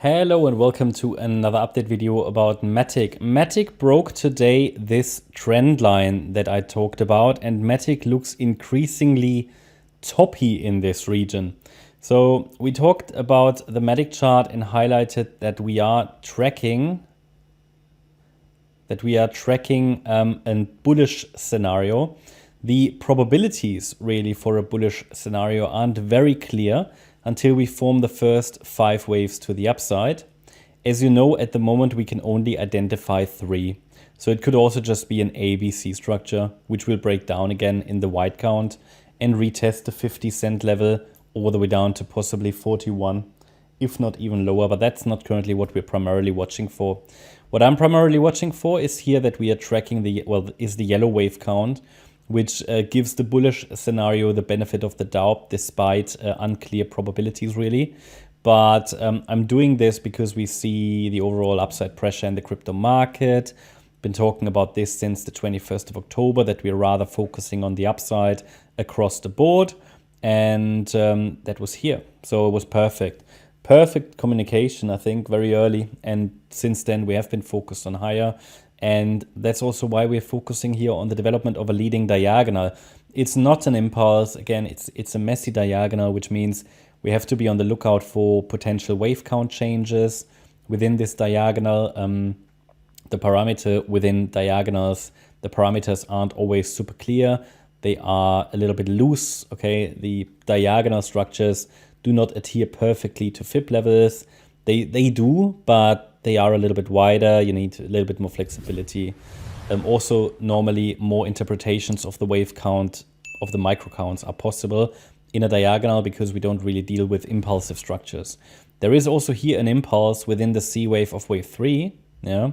Hello and welcome to another update video about MATIC. MATIC broke today this trend line that I talked about, and MATIC looks increasingly toppy in this region. So we talked about the MATIC chart and highlighted that we are tracking a bullish scenario. The probabilities really for a bullish scenario aren't very clear until we form the first 5 waves to the upside. As you know, at the moment we can only identify 3. So it could also just be an ABC structure, which will break down again in the white count and retest the 50-cent level all the way down to possibly 41, if not even lower. But that's not currently what we're primarily watching for. What I'm primarily watching for is here that we are tracking the yellow wave count, which gives the bullish scenario the benefit of the doubt despite unclear probabilities really. But I'm doing this because we see the overall upside pressure in the crypto market. Been talking about this since the 21st of October, that we're rather focusing on the upside across the board. And that was here. So it was perfect. Perfect communication, I think, very early. And since then we have been focused on higher. And that's also why we're focusing here on the development of a leading diagonal. It's not an impulse. Again, it's a messy diagonal, which means we have to be on the lookout for potential wave count changes within this diagonal. The parameter within diagonals, the parameters aren't always super clear. They are a little bit loose. Okay, the diagonal structures do not adhere perfectly to Fib levels. They do, but they are a little bit wider. You need a little bit more flexibility. Also, normally more interpretations of the wave count of the micro counts are possible in a diagonal because we don't really deal with impulsive structures. There is also here an impulse within the C wave of wave 3, yeah,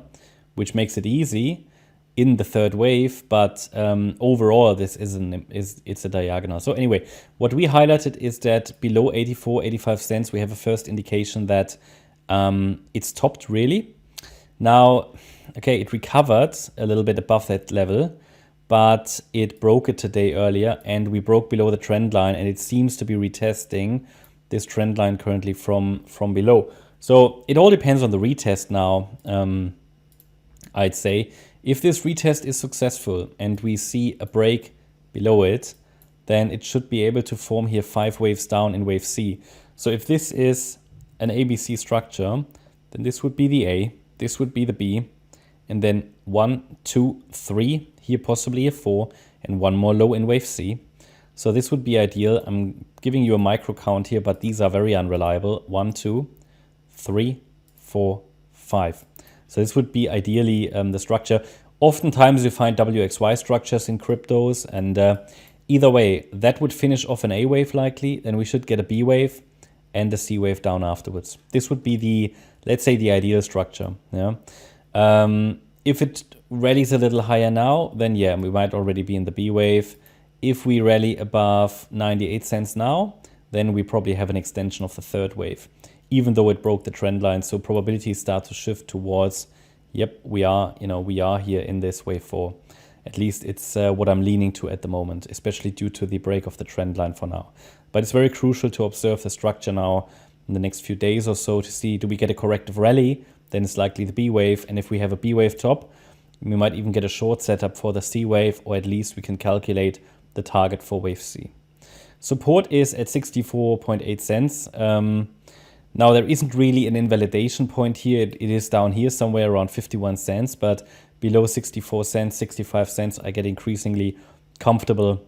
which makes it easy in the third wave, but overall this it's a diagonal. So anyway, what we highlighted is that below 84-85 cents we have a first indication that it's topped really. Now, okay, it recovered a little bit above that level, but it broke it today earlier, and we broke below the trend line, and it seems to be retesting this trend line currently from below. So it all depends on the retest now. I'd say if this retest is successful and we see a break below it, then it should be able to form here 5 waves down in wave C. So if this is an ABC structure, then this would be the A, this would be the B, and then 1, 2, 3, here possibly a 4, and one more low in wave C. So this would be ideal. I'm giving you a micro count here, but these are very unreliable. 1, 2, 3, 4, 5. So this would be ideally the structure. Oftentimes you find WXY structures in cryptos, and either way, that would finish off an A wave likely, then we should get a B wave and the C wave down afterwards. This would be the, let's say, the ideal structure. Yeah. If it rallies a little higher now, then yeah, we might already be in the B wave. If we rally above 98 cents now, then we probably have an extension of the third wave, even though it broke the trend line. So probabilities start to shift towards, yep, we are here in this wave 4. At least it's what I'm leaning to at the moment, especially due to the break of the trend line for now. But it's very crucial to observe the structure now in the next few days or so to see, do we get a corrective rally? Then it's likely the B wave. And if we have a B wave top, we might even get a short setup for the C wave, or at least we can calculate the target for wave C. Support is at 64.8 cents. Now there isn't really an invalidation point here. It is down here somewhere around 51 cents, but below 64 cents, 65 cents, I get increasingly comfortable,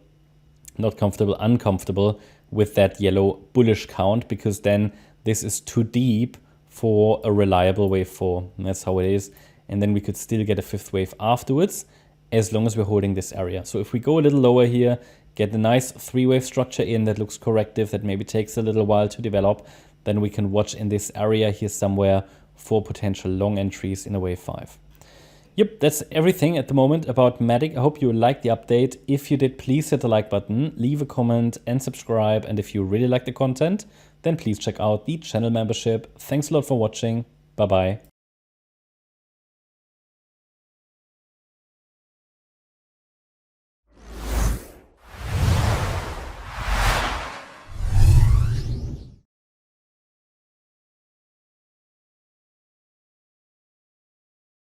not comfortable, uncomfortable with that yellow bullish count, because then this is too deep for a reliable wave 4. And that's how it is. And then we could still get a 5th wave afterwards, as long as we're holding this area. So if we go a little lower here, get a nice 3-wave structure in that looks corrective, that maybe takes a little while to develop, then we can watch in this area here somewhere for potential long entries in a wave 5. Yep, that's everything at the moment about MATIC. I hope you liked the update. If you did, please hit the like button, leave a comment and subscribe. And if you really like the content, then please check out the channel membership. Thanks a lot for watching. Bye-bye.